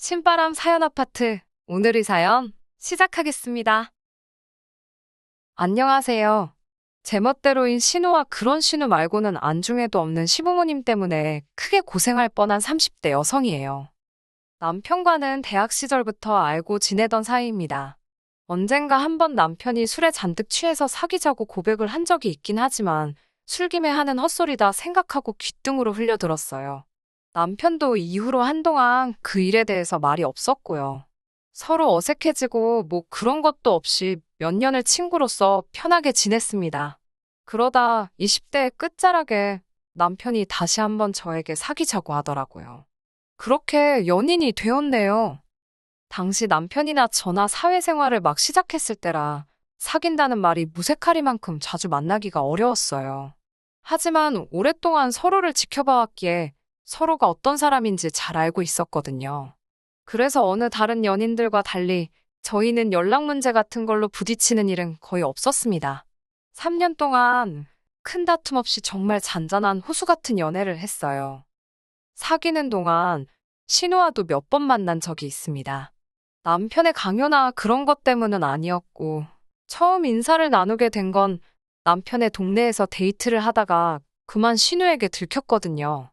신바람 사연 아파트. 오늘의 사연 시작하겠습니다. 안녕하세요. 제멋대로인 신우와 그런 신우 말고는 안중에도 없는 시부모님 때문에 크게 고생할 뻔한 30대 여성이에요. 남편과는 대학 시절부터 알고 지내던 사이입니다. 언젠가 한번 남편이 술에 잔뜩 취해서 사귀자고 고백을 한 적이 있긴 하지만 술김에 하는 헛소리다 생각하고 귓등으로 흘려들었어요. 남편도 이후로 한동안 그 일에 대해서 말이 없었고요. 서로 어색해지고 뭐 그런 것도 없이 몇 년을 친구로서 편하게 지냈습니다. 그러다 20대 끝자락에 남편이 다시 한번 저에게 사귀자고 하더라고요. 그렇게 연인이 되었네요. 당시 남편이나 저나 사회생활을 막 시작했을 때라 사귄다는 말이 무색하리만큼 자주 만나기가 어려웠어요. 하지만 오랫동안 서로를 지켜봐왔기에 서로가 어떤 사람인지 잘 알고 있었거든요. 그래서 어느 다른 연인들과 달리 저희는 연락 문제 같은 걸로 부딪히는 일은 거의 없었습니다. 3년 동안 큰 다툼 없이 정말 잔잔한 호수 같은 연애를 했어요. 사귀는 동안 신우와도 몇 번 만난 적이 있습니다. 남편의 강요나 그런 것 때문은 아니었고, 처음 인사를 나누게 된 건 남편의 동네에서 데이트를 하다가 그만 신우에게 들켰거든요.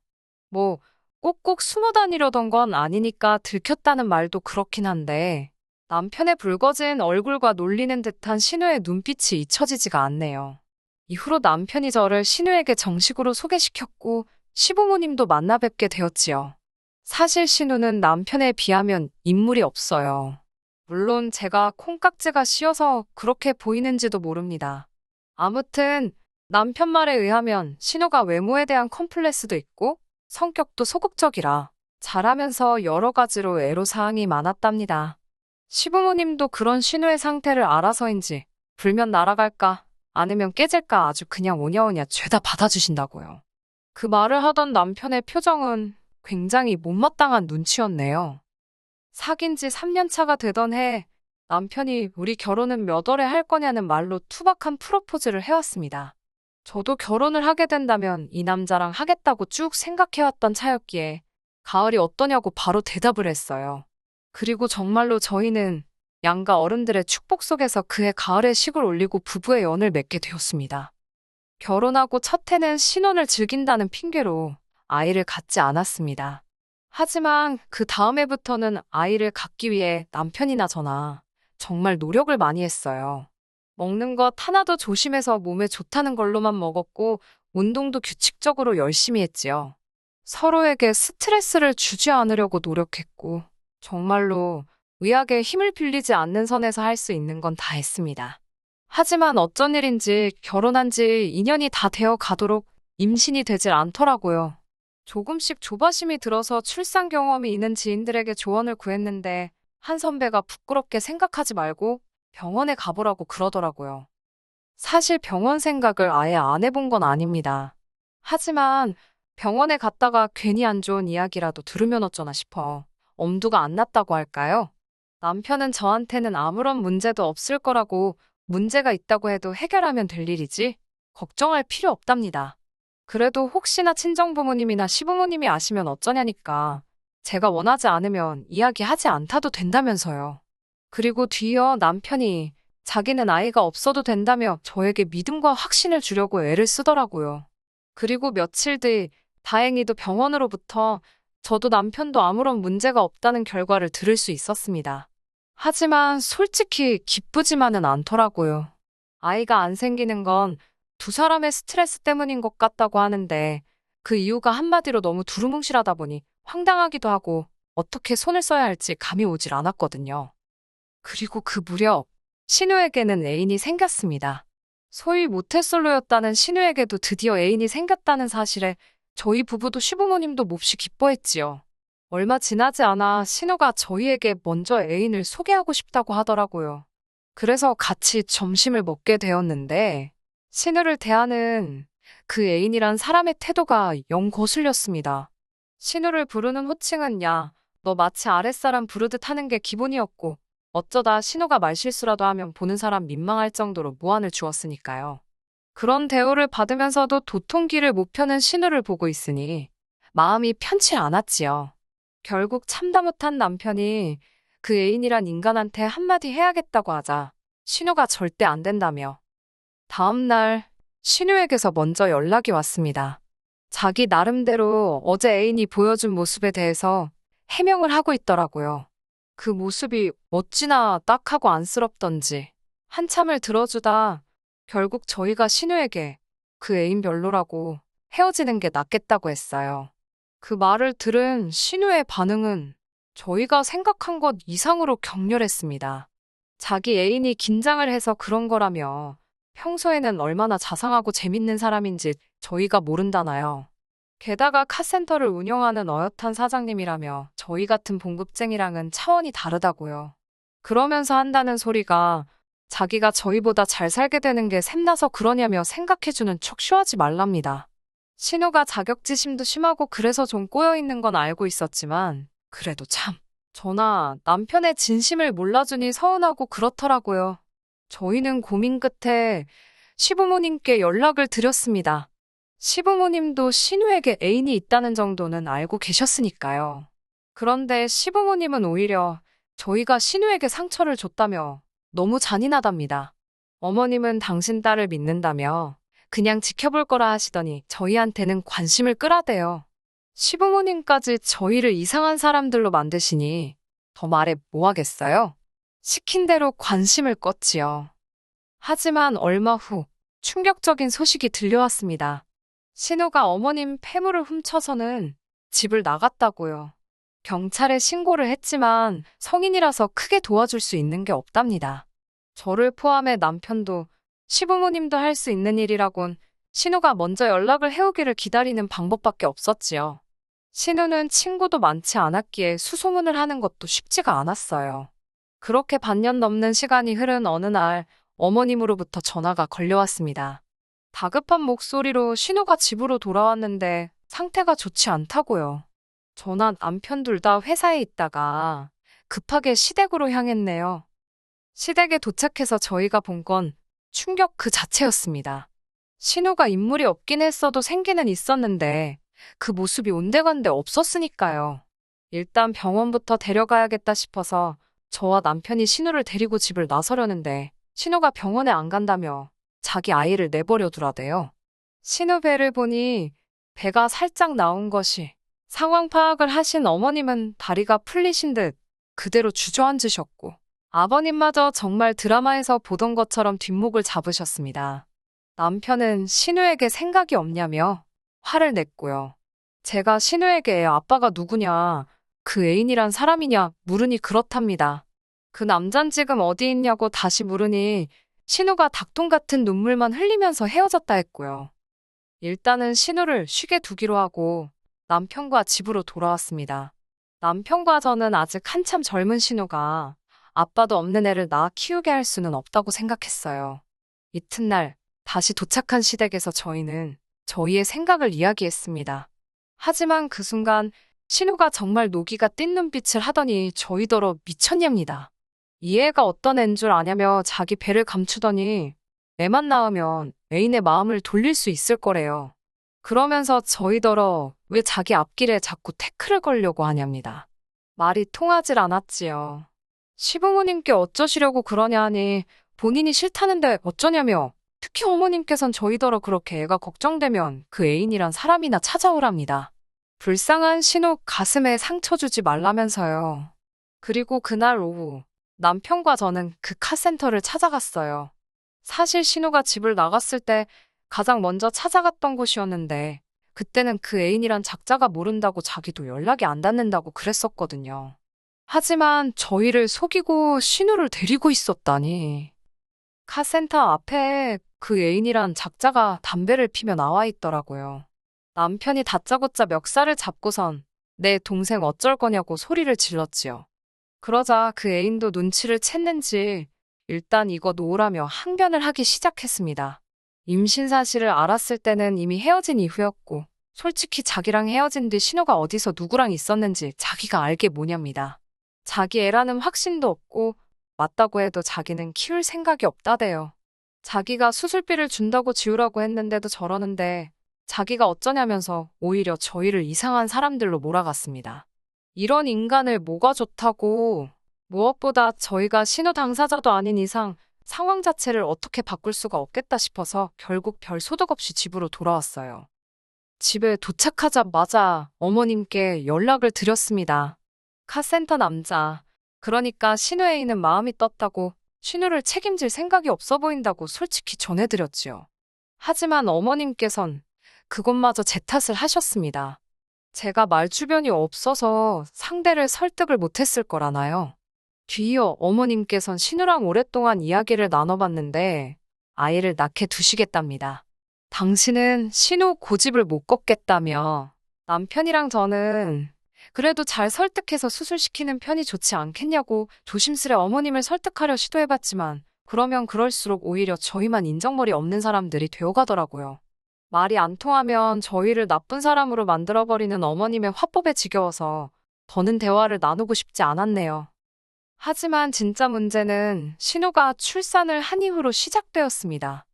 뭐, 꼭꼭 숨어 다니려던 건 아니니까 들켰다는 말도 그렇긴 한데, 남편의 붉어진 얼굴과 놀리는 듯한 신우의 눈빛이 잊혀지지가 않네요. 이후로 남편이 저를 신우에게 정식으로 소개시켰고, 시부모님도 만나 뵙게 되었지요. 사실 신우는 남편에 비하면 인물이 없어요. 물론 제가 콩깍지가 씌어서 그렇게 보이는지도 모릅니다. 아무튼 남편 말에 의하면 신우가 외모에 대한 컴플렉스도 있고 성격도 소극적이라 잘하면서 여러 가지로 애로사항이 많았답니다. 시부모님도 그런 신우의 상태를 알아서인지 불면 날아갈까 아니면 깨질까 아주 그냥 오냐오냐 죄다 받아주신다고요. 그 말을 하던 남편의 표정은 굉장히 못마땅한 눈치였네요. 사귄 지 3년 차가 되던 해 남편이 우리 결혼은 몇 월에 할 거냐는 말로 투박한 프로포즈를 해왔습니다. 저도 결혼을 하게 된다면 이 남자랑 하겠다고 쭉 생각해왔던 차였기에 가을이 어떠냐고 바로 대답을 했어요. 그리고 정말로 저희는 양가 어른들의 축복 속에서 그해 가을에 식을 올리고 부부의 연을 맺게 되었습니다. 결혼하고 첫 해는 신혼을 즐긴다는 핑계로 아이를 갖지 않았습니다. 하지만 그 다음 해부터는 아이를 갖기 위해 남편이나 저나 정말 노력을 많이 했어요. 먹는 것 하나도 조심해서 몸에 좋다는 걸로만 먹었고 운동도 규칙적으로 열심히 했지요. 서로에게 스트레스를 주지 않으려고 노력했고 정말로 의학에 힘을 빌리지 않는 선에서 할 수 있는 건 다 했습니다. 하지만 어쩐 일인지 결혼한 지 2년이 다 되어 가도록 임신이 되질 않더라고요. 조금씩 조바심이 들어서 출산 경험이 있는 지인들에게 조언을 구했는데 한 선배가 부끄럽게 생각하지 말고 병원에 가보라고 그러더라고요. 사실 병원 생각을 아예 안 해본 건 아닙니다. 하지만 병원에 갔다가 괜히 안 좋은 이야기라도 들으면 어쩌나 싶어 엄두가 안 났다고 할까요? 남편은 저한테는 아무런 문제도 없을 거라고 문제가 있다고 해도 해결하면 될 일이지 걱정할 필요 없답니다. 그래도 혹시나 친정부모님이나 시부모님이 아시면 어쩌냐니까 제가 원하지 않으면 이야기하지 않다도 된다면서요. 그리고 뒤이어 남편이 자기는 아이가 없어도 된다며 저에게 믿음과 확신을 주려고 애를 쓰더라고요. 그리고 며칠 뒤 다행히도 병원으로부터 저도 남편도 아무런 문제가 없다는 결과를 들을 수 있었습니다. 하지만 솔직히 기쁘지만은 않더라고요. 아이가 안 생기는 건 두 사람의 스트레스 때문인 것 같다고 하는데 그 이유가 한마디로 너무 두루뭉실하다 보니 황당하기도 하고 어떻게 손을 써야 할지 감이 오질 않았거든요. 그리고 그 무렵 신우에게는 애인이 생겼습니다. 소위 모태솔로였다는 신우에게도 드디어 애인이 생겼다는 사실에 저희 부부도 시부모님도 몹시 기뻐했지요. 얼마 지나지 않아 신우가 저희에게 먼저 애인을 소개하고 싶다고 하더라고요. 그래서 같이 점심을 먹게 되었는데 신우를 대하는 그 애인이란 사람의 태도가 영 거슬렸습니다. 신우를 부르는 호칭은 야, 너 마치 아랫사람 부르듯 하는 게 기본이었고 어쩌다 신우가 말실수라도 하면 보는 사람 민망할 정도로 무안을 주었으니까요. 그런 대우를 받으면서도 도통기를 못 펴는 신우를 보고 있으니 마음이 편치 않았지요. 결국 참다 못한 남편이 그 애인이란 인간한테 한마디 해야겠다고 하자 신우가 절대 안 된다며. 다음날 신우에게서 먼저 연락이 왔습니다. 자기 나름대로 어제 애인이 보여준 모습에 대해서 해명을 하고 있더라고요. 그 모습이 어찌나 딱하고 안쓰럽던지 한참을 들어주다 결국 저희가 신우에게 그 애인 별로라고 헤어지는 게 낫겠다고 했어요. 그 말을 들은 신우의 반응은 저희가 생각한 것 이상으로 격렬했습니다. 자기 애인이 긴장을 해서 그런 거라며 평소에는 얼마나 자상하고 재밌는 사람인지 저희가 모른다나요. 게다가 카센터를 운영하는 어엿한 사장님이라며 저희 같은 봉급쟁이랑은 차원이 다르다고요. 그러면서 한다는 소리가 자기가 저희보다 잘 살게 되는 게 샘나서 그러냐며 생각해주는 척 쇼하지 말랍니다. 신우가 자격지심도 심하고 그래서 좀 꼬여있는 건 알고 있었지만 그래도 참 저나 남편의 진심을 몰라주니 서운하고 그렇더라고요. 저희는 고민 끝에 시부모님께 연락을 드렸습니다. 시부모님도 신우에게 애인이 있다는 정도는 알고 계셨으니까요. 그런데 시부모님은 오히려 저희가 신우에게 상처를 줬다며 너무 잔인하답니다. 어머님은 당신 딸을 믿는다며 그냥 지켜볼 거라 하시더니 저희한테는 관심을 끌어대요. 시부모님까지 저희를 이상한 사람들로 만드시니 더 말해 뭐 하겠어요? 시킨 대로 관심을 껐지요. 하지만 얼마 후 충격적인 소식이 들려왔습니다. 신우가 어머님 폐물을 훔쳐서는 집을 나갔다고요. 경찰에 신고를 했지만 성인이라서 크게 도와줄 수 있는 게 없답니다. 저를 포함해 남편도 시부모님도 할 수 있는 일이라곤 신우가 먼저 연락을 해오기를 기다리는 방법밖에 없었지요. 신우는 친구도 많지 않았기에 수소문을 하는 것도 쉽지가 않았어요. 그렇게 반년 넘는 시간이 흐른 어느 날 어머님으로부터 전화가 걸려왔습니다. 다급한 목소리로 신우가 집으로 돌아왔는데 상태가 좋지 않다고요. 저나 남편 둘 다 회사에 있다가 급하게 시댁으로 향했네요. 시댁에 도착해서 저희가 본 건 충격 그 자체였습니다. 신우가 인물이 없긴 했어도 생기는 있었는데 그 모습이 온데간데 없었으니까요. 일단 병원부터 데려가야겠다 싶어서 저와 남편이 신우를 데리고 집을 나서려는데 신우가 병원에 안 간다며 자기 아이를 내버려 두라대요. 신우 배를 보니 배가 살짝 나온 것이 상황 파악을 하신 어머님은 다리가 풀리신 듯 그대로 주저앉으셨고 아버님마저 정말 드라마에서 보던 것처럼 뒷목을 잡으셨습니다. 남편은 신우에게 생각이 없냐며 화를 냈고요. 제가 신우에게 아빠가 누구냐, 그 애인이란 사람이냐 물으니 그렇답니다. 그 남잔 지금 어디 있냐고 다시 물으니 신우가 닭똥 같은 눈물만 흘리면서 헤어졌다 했고요. 일단은 신우를 쉬게 두기로 하고 남편과 집으로 돌아왔습니다. 남편과 저는 아직 한참 젊은 신우가 아빠도 없는 애를 낳아 키우게 할 수는 없다고 생각했어요. 이튿날 다시 도착한 시댁에서 저희는 저희의 생각을 이야기했습니다. 하지만 그 순간 신우가 정말 노기가 띈 눈빛을 하더니 저희더러 미쳤냐입니다. 이 애가 어떤 애인 줄 아냐며 자기 배를 감추더니 애만 낳으면 애인의 마음을 돌릴 수 있을 거래요. 그러면서 저희더러 왜 자기 앞길에 자꾸 태클을 걸려고 하냐입니다. 말이 통하질 않았지요. 시부모님께 어쩌시려고 그러냐 하니 본인이 싫다는데 어쩌냐며 특히 어머님께선 저희더러 그렇게 애가 걱정되면 그 애인이란 사람이나 찾아오랍니다. 불쌍한 신우 가슴에 상처 주지 말라면서요. 그리고 그날 오후 남편과 저는 그 카센터를 찾아갔어요. 사실 신우가 집을 나갔을 때 가장 먼저 찾아갔던 곳이었는데 그때는 그 애인이란 작자가 모른다고 자기도 연락이 안 닿는다고 그랬었거든요. 하지만 저희를 속이고 신우를 데리고 있었다니. 카센터 앞에 그 애인이란 작자가 담배를 피며 나와 있더라고요. 남편이 다짜고짜 멱살을 잡고선 내 동생 어쩔 거냐고 소리를 질렀지요. 그러자 그 애인도 눈치를 챘는지 일단 이거 놓으라며 항변을 하기 시작했습니다. 임신 사실을 알았을 때는 이미 헤어진 이후였고 솔직히 자기랑 헤어진 뒤 신우가 어디서 누구랑 있었는지 자기가 알게 뭐냐입니다. 자기 애라는 확신도 없고 맞다고 해도 자기는 키울 생각이 없다대요. 자기가 수술비를 준다고 지우라고 했는데도 저러는데 자기가 어쩌냐면서 오히려 저희를 이상한 사람들로 몰아갔습니다. 이런 인간을 뭐가 좋다고. 무엇보다 저희가 신호 당사자도 아닌 이상 상황 자체를 어떻게 바꿀 수가 없겠다 싶어서 결국 별 소득 없이 집으로 돌아왔어요. 집에 도착하자마자 어머님께 연락을 드렸습니다. 카센터 남자. 그러니까 신우 A는 마음이 떴다고 신우를 책임질 생각이 없어 보인다고 솔직히 전해드렸지요. 하지만 어머님께선 그것마저 제 탓을 하셨습니다. 제가 말주변이 없어서 상대를 설득을 못했을 거라나요. 뒤이어 어머님께선 신우랑 오랫동안 이야기를 나눠봤는데 아이를 낳게 두시겠답니다. 당신은 신우 고집을 못 꺾겠다며 남편이랑 저는 그래도 잘 설득해서 수술시키는 편이 좋지 않겠냐고 조심스레 어머님을 설득하려 시도해봤지만 그러면 그럴수록 오히려 저희만 인정머리 없는 사람들이 되어가더라고요. 말이 안 통하면 저희를 나쁜 사람으로 만들어버리는 어머님의 화법에 지겨워서 더는 대화를 나누고 싶지 않았네요. 하지만 진짜 문제는 신우가 출산을 한 이후로 시작되었습니다.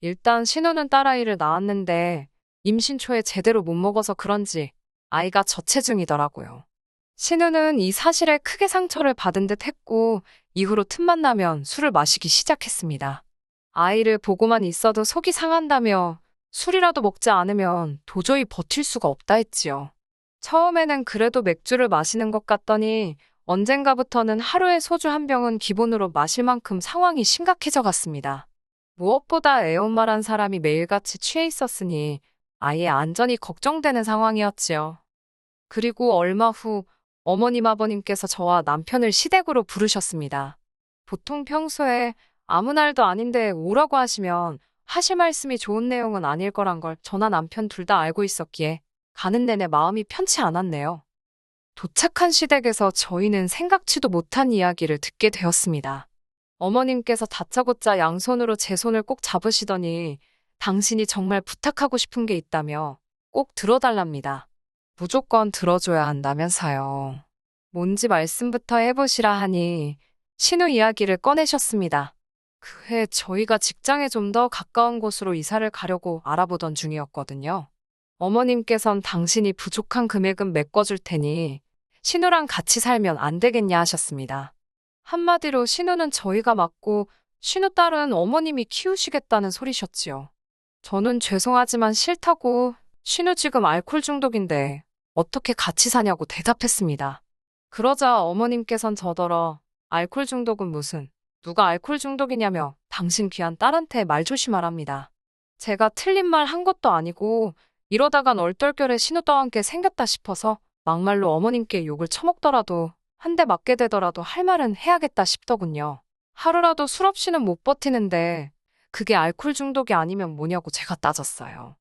일단 신우는 딸아이를 낳았는데 임신 초에 제대로 못 먹어서 그런지 아이가 저체중이더라고요. 신우는 이 사실에 크게 상처를 받은 듯 했고 이후로 틈만 나면 술을 마시기 시작했습니다. 아이를 보고만 있어도 속이 상한다며 술이라도 먹지 않으면 도저히 버틸 수가 없다 했지요. 처음에는 그래도 맥주를 마시는 것 같더니 언젠가부터는 하루에 소주 한 병은 기본으로 마실 만큼 상황이 심각해져 갔습니다. 무엇보다 애엄마란 사람이 매일같이 취해 있었으니 아이의 안전이 걱정되는 상황이었지요. 그리고 얼마 후 어머님 아버님께서 저와 남편을 시댁으로 부르셨습니다. 보통 평소에 아무 날도 아닌데 오라고 하시면 하실 말씀이 좋은 내용은 아닐 거란 걸 저나 남편 둘 다 알고 있었기에 가는 내내 마음이 편치 않았네요. 도착한 시댁에서 저희는 생각지도 못한 이야기를 듣게 되었습니다. 어머님께서 다짜고짜 양손으로 제 손을 꼭 잡으시더니 당신이 정말 부탁하고 싶은 게 있다며 꼭 들어달랍니다. 무조건 들어줘야 한다면서요. 뭔지 말씀부터 해보시라 하니 신우 이야기를 꺼내셨습니다. 그해 저희가 직장에 좀 더 가까운 곳으로 이사를 가려고 알아보던 중이었거든요. 어머님께선 당신이 부족한 금액은 메꿔줄 테니 신우랑 같이 살면 안 되겠냐 하셨습니다. 한마디로 신우는 저희가 맡고 신우 딸은 어머님이 키우시겠다는 소리셨지요. 저는 죄송하지만 싫다고 신우 지금 알코올 중독인데 어떻게 같이 사냐고 대답했습니다. 그러자 어머님께선 저더러 알코올 중독은 무슨 누가 알코올 중독이냐며 당신 귀한 딸한테 말 조심하랍니다. 제가 틀린 말 한 것도 아니고 이러다간 얼떨결에 신우 떠안게 생겼다 싶어서 막말로 어머님께 욕을 처먹더라도 한 대 맞게 되더라도 할 말은 해야겠다 싶더군요. 하루라도 술 없이는 못 버티는데 그게 알코올 중독이 아니면 뭐냐고 제가 따졌어요.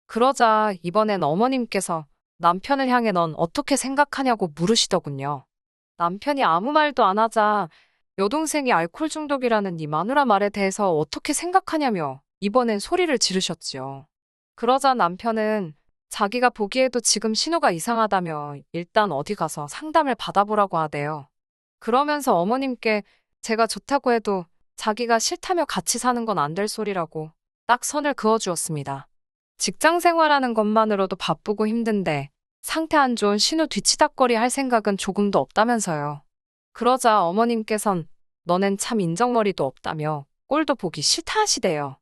그러자 이번엔 어머님께서 남편을 향해 넌 어떻게 생각하냐고 물으시더군요. 남편이 아무 말도 안 하자 여동생이 알코올 중독이라는 네 마누라 말에 대해서 어떻게 생각하냐며 이번엔 소리를 지르셨지요. 그러자 남편은 자기가 보기에도 지금 신호가 이상하다며 일단 어디 가서 상담을 받아보라고 하대요. 그러면서 어머님께 제가 좋다고 해도 자기가 싫다며 같이 사는 건 안 될 소리라고 딱 선을 그어주었습니다. 직장 생활하는 것만으로도 바쁘고 힘든데 상태 안 좋은 신우 뒤치다꺼리 할 생각은 조금도 없다면서요. 그러자 어머님께선 너넨 참 인정머리도 없다며 꼴도 보기 싫다 하시대요.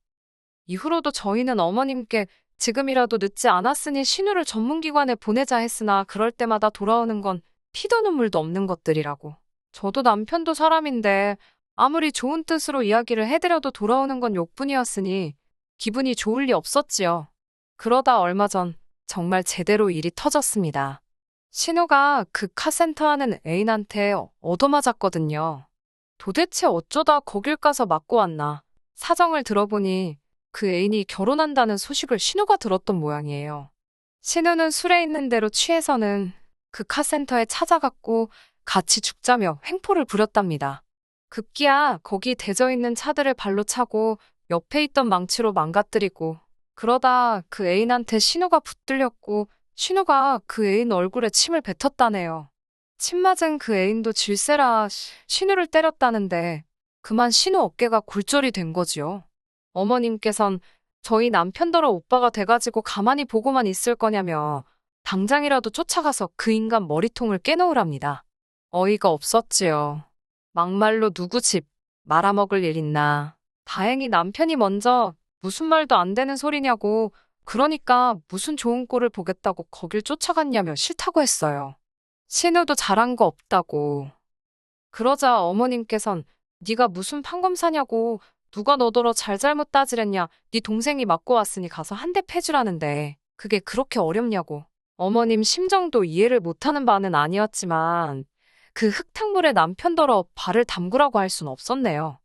이후로도 저희는 어머님께 지금이라도 늦지 않았으니 신우를 전문기관에 보내자 했으나 그럴 때마다 돌아오는 건 피도 눈물도 없는 것들이라고. 저도 남편도 사람인데 아무리 좋은 뜻으로 이야기를 해드려도 돌아오는 건 욕뿐이었으니 기분이 좋을 리 없었지요. 그러다 얼마 전 정말 제대로 일이 터졌습니다. 신우가 그 카센터 하는 애인한테 얻어맞았거든요. 도대체 어쩌다 거길 가서 맞고 왔나. 사정을 들어보니 그 애인이 결혼한다는 소식을 신우가 들었던 모양이에요. 신우는 술에 있는 대로 취해서는 그 카센터에 찾아갔고 같이 죽자며 횡포를 부렸답니다. 급기야 거기 대져 있는 차들을 발로 차고 옆에 있던 망치로 망가뜨리고 그러다 그 애인한테 신우가 붙들렸고 신우가 그 애인 얼굴에 침을 뱉었다네요. 침 맞은 그 애인도 질세라 신우를 때렸다는데 그만 신우 어깨가 골절이 된 거지요. 어머님께선 저희 남편더러 오빠가 돼가지고 가만히 보고만 있을 거냐며 당장이라도 쫓아가서 그 인간 머리통을 깨놓으랍니다. 어이가 없었지요. 막말로 누구 집 말아먹을 일 있나. 다행히 남편이 먼저 무슨 말도 안 되는 소리냐고, 그러니까 무슨 좋은 꼴을 보겠다고 거길 쫓아갔냐며 싫다고 했어요. 신우도 잘한 거 없다고. 그러자 어머님께선 네가 무슨 판검사냐고, 누가 너더러 잘잘못 따지랬냐, 네 동생이 맞고 왔으니 가서 한 대 패주라는데 그게 그렇게 어렵냐고. 어머님 심정도 이해를 못하는 바는 아니었지만 그 흙탕물에 남편더러 발을 담그라고 할 순 없었네요.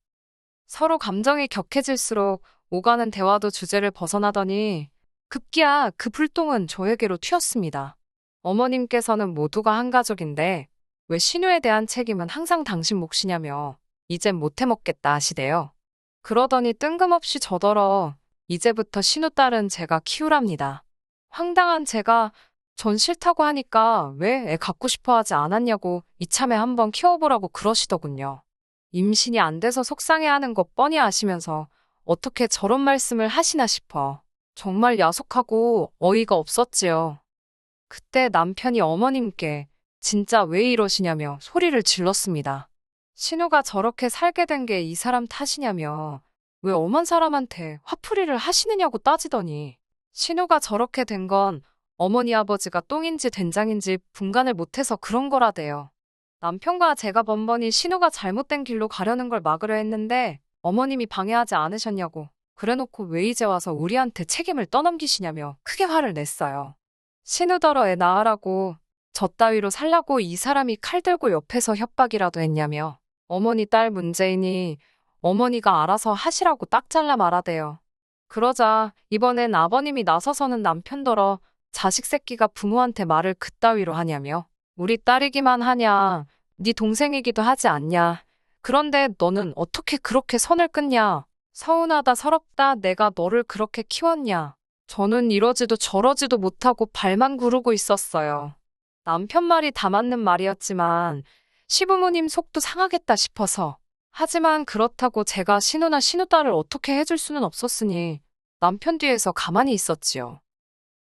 서로 감정이 격해질수록 오가는 대화도 주제를 벗어나더니 급기야 그 불똥은 저에게로 튀었습니다. 어머님께서는 모두가 한 가족인데 왜 신우에 대한 책임은 항상 당신 몫이냐며 이젠 못해 먹겠다 하시대요. 그러더니 뜬금없이 저더러 이제부터 신우 딸은 제가 키우랍니다. 황당한 제가 전 싫다고 하니까 왜 애 갖고 싶어 하지 않았냐고 이참에 한번 키워보라고 그러시더군요. 임신이 안 돼서 속상해하는 거 뻔히 아시면서 어떻게 저런 말씀을 하시나 싶어 정말 야속하고 어이가 없었지요. 그때 남편이 어머님께 진짜 왜 이러시냐며 소리를 질렀습니다. 신우가 저렇게 살게 된 게 이 사람 탓이냐며 왜 엄한 사람한테 화풀이를 하시느냐고 따지더니 신우가 저렇게 된 건 어머니 아버지가 똥인지 된장인지 분간을 못해서 그런 거라대요. 남편과 제가 번번이 신우가 잘못된 길로 가려는 걸 막으려 했는데 어머님이 방해하지 않으셨냐고, 그래놓고 왜 이제 와서 우리한테 책임을 떠넘기시냐며 크게 화를 냈어요. 신우더러 애 낳으라고, 저 따위로 살라고 이 사람이 칼 들고 옆에서 협박이라도 했냐며 어머니 딸 문제이니 어머니가 알아서 하시라고 딱 잘라 말하대요. 그러자 이번엔 아버님이 나서서는 남편더러 자식 새끼가 부모한테 말을 그따위로 하냐며 우리 딸이기만 하냐, 네 동생이기도 하지 않냐, 그런데 너는 어떻게 그렇게 선을 끊냐, 서운하다 서럽다 내가 너를 그렇게 키웠냐. 저는 이러지도 저러지도 못하고 발만 구르고 있었어요. 남편 말이 다 맞는 말이었지만 시부모님 속도 상하겠다 싶어서. 하지만 그렇다고 제가 신우나 신우딸을 어떻게 해줄 수는 없었으니 남편 뒤에서 가만히 있었지요.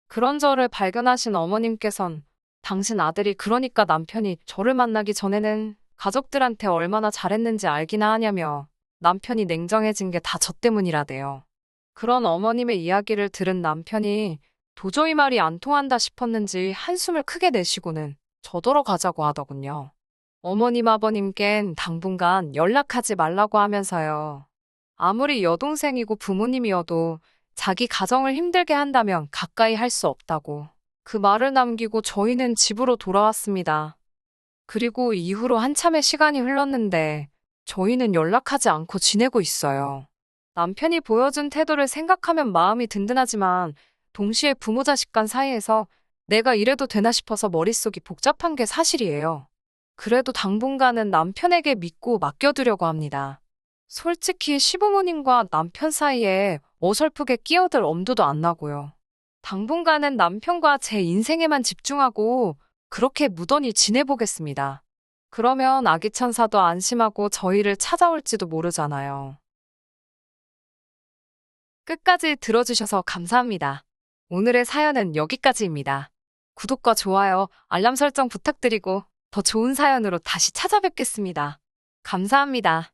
그런 저를 발견하신 어머님께선 당신 아들이 그러니까 남편이 저를 만나기 전에는 가족들한테 얼마나 잘했는지 알기나 하냐며 남편이 냉정해진 게 다 저 때문이라대요. 그런 어머님의 이야기를 들은 남편이 도저히 말이 안 통한다 싶었는지 한숨을 크게 내쉬고는 저더러 가자고 하더군요. 어머님 아버님껜 당분간 연락하지 말라고 하면서요. 아무리 여동생이고 부모님이어도 자기 가정을 힘들게 한다면 가까이 할 수 없다고. 그 말을 남기고 저희는 집으로 돌아왔습니다. 그리고 이후로 한참의 시간이 흘렀는데 저희는 연락하지 않고 지내고 있어요. 남편이 보여준 태도를 생각하면 마음이 든든하지만 동시에 부모 자식 간 사이에서 내가 이래도 되나 싶어서 머릿속이 복잡한 게 사실이에요. 그래도 당분간은 남편에게 믿고 맡겨두려고 합니다. 솔직히 시부모님과 남편 사이에 어설프게 끼어들 엄두도 안 나고요. 당분간은 남편과 제 인생에만 집중하고 그렇게 무던히 지내보겠습니다. 그러면 아기 천사도 안심하고 저희를 찾아올지도 모르잖아요. 끝까지 들어주셔서 감사합니다. 오늘의 사연은 여기까지입니다. 구독과 좋아요, 알람 설정 부탁드리고 더 좋은 사연으로 다시 찾아뵙겠습니다. 감사합니다.